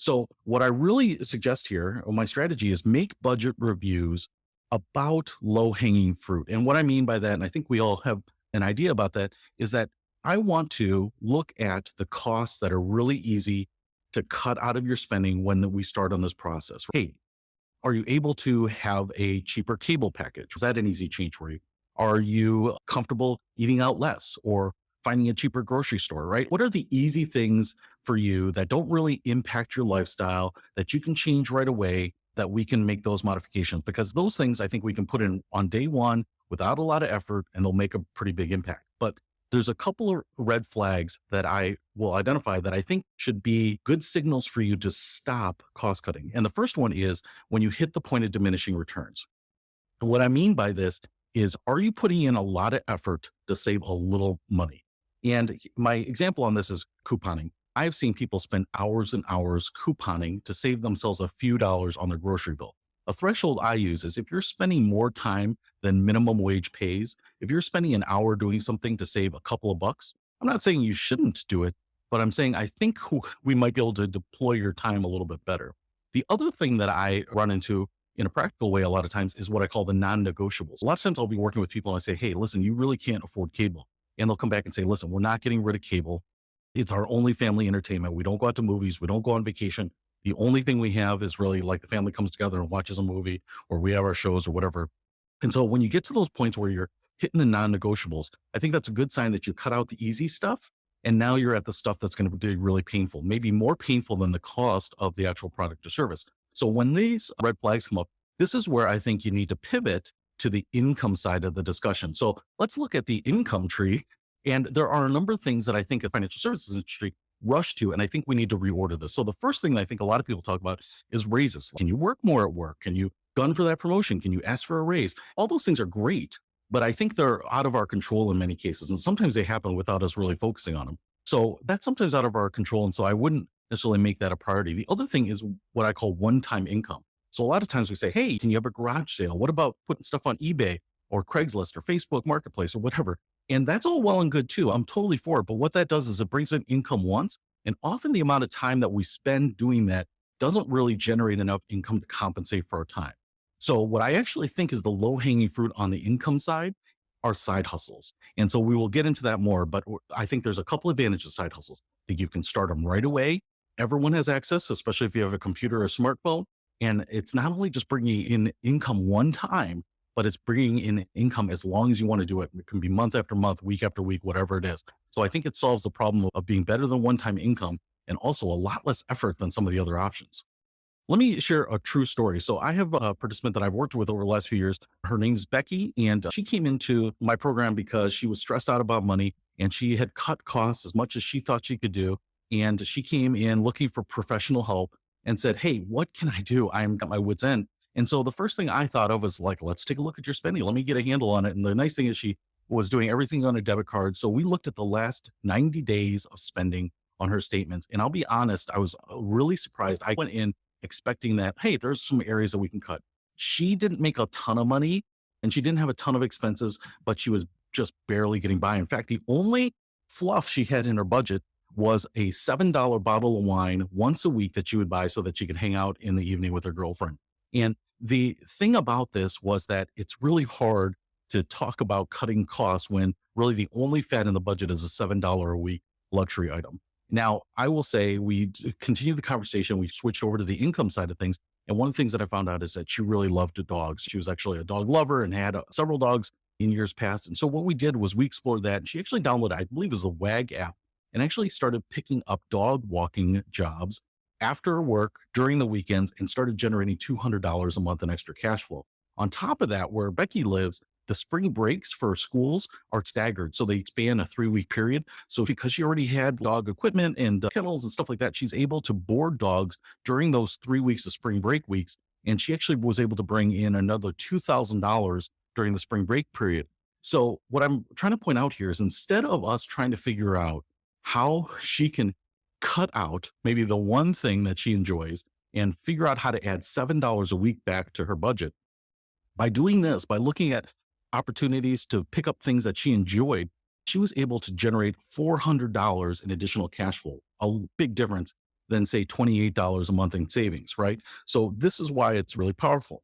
So what I really suggest here, or my strategy is make budget reviews about low hanging fruit. And what I mean by that, and I think we all have an idea about that, is that I want to look at the costs that are really easy to cut out of your spending when we start on this process. Hey, are you able to have a cheaper cable package? Is that an easy change for you? Are you comfortable eating out less or finding a cheaper grocery store, right? What are the easy things for you that don't really impact your lifestyle that you can change right away that we can make those modifications? Because those things I think we can put in on day one without a lot of effort and they'll make a pretty big impact. But there's a couple of red flags that I will identify that I think should be good signals for you to stop cost cutting. And the first one is when you hit the point of diminishing returns. And what I mean by this is, are you putting in a lot of effort to save a little money? And my example on this is couponing. I've seen people spend hours and hours couponing to save themselves a few dollars on their grocery bill. A threshold I use is if you're spending more time than minimum wage pays, if you're spending an hour doing something to save a couple of bucks, I'm not saying you shouldn't do it, but I'm saying I think we might be able to deploy your time a little bit better. The other thing that I run into in a practical way a lot of times is what I call the non-negotiables. A lot of times I'll be working with people and I say, hey, listen, you really can't afford cable. And they'll come back and say, listen, we're not getting rid of cable. It's our only family entertainment. We don't go out to movies. We don't go on vacation. The only thing we have is really like the family comes together and watches a movie, or we have our shows or whatever. And so when you get to those points where you're hitting the non-negotiables, I think that's a good sign that you cut out the easy stuff. And now you're at the stuff that's going to be really painful, maybe more painful than the cost of the actual product or service. So when these red flags come up, this is where I think you need to pivot to the income side of the discussion. So let's look at the income tree. And there are a number of things that I think the financial services industry rush to, and I think we need to reorder this. So the first thing that I think a lot of people talk about is raises. Can you work more at work? Can you gun for that promotion? Can you ask for a raise? All those things are great, but I think they're out of our control in many cases. And sometimes they happen without us really focusing on them. So that's sometimes out of our control. And so I wouldn't necessarily make that a priority. The other thing is what I call one-time income. So a lot of times we say, hey, can you have a garage sale? What about putting stuff on eBay or Craigslist or Facebook Marketplace or whatever? And that's all well and good too. I'm totally for it. But what that does is it brings in income once. And often the amount of time that we spend doing that doesn't really generate enough income to compensate for our time. So what I actually think is the low hanging fruit on the income side are side hustles. And so we will get into that more, but I think there's a couple advantages of side hustles. I think you can start them right away. Everyone has access, especially if you have a computer or a smartphone. And it's not only just bringing in income one time, but it's bringing in income as long as you want to do it. It can be month after month, week after week, whatever it is. So I think it solves the problem of being better than one-time income and also a lot less effort than some of the other options. Let me share a true story. So I have a participant that I've worked with over the last few years. Her name's Becky, and she came into my program because she was stressed out about money and she had cut costs as much as she thought she could do. And she came in looking for professional help and said, hey, what can I do? I'm at my wit's end. And so the first thing I thought of was like, let's take a look at your spending. Let me get a handle on it. And the nice thing is she was doing everything on a debit card. So we looked at the last 90 days of spending on her statements. And I'll be honest, I was really surprised. I went in expecting that, hey, there's some areas that we can cut. She didn't make a ton of money and she didn't have a ton of expenses, but she was just barely getting by. In fact, the only fluff she had in her budget was a $7 bottle of wine once a week that she would buy so that she could hang out in the evening with her girlfriend. And the thing about this was that it's really hard to talk about cutting costs when really the only fat in the budget is a $7 a week luxury item. Now, I will say we continue the conversation. We switched over to the income side of things. And one of the things that I found out is that she really loved dogs. She was actually a dog lover and had several dogs in years past. And so what we did was we explored that. And she actually downloaded, I believe it was the WAG app, and actually started picking up dog walking jobs after work during the weekends and started generating $200 a month in extra cash flow. On top of that, where Becky lives, the spring breaks for schools are staggered. So they span a 3-week period. So because she already had dog equipment and kennels and stuff like that, she's able to board dogs during those 3 weeks of spring break weeks. And she actually was able to bring in another $2,000 during the spring break period. So what I'm trying to point out here is instead of us trying to figure out how she can cut out maybe the one thing that she enjoys and figure out how to add $7 a week back to her budget, by doing this, by looking at opportunities to pick up things that she enjoyed, she was able to generate $400 in additional cash flow, a big difference than say $28 a month in savings, right? So this is why it's really powerful.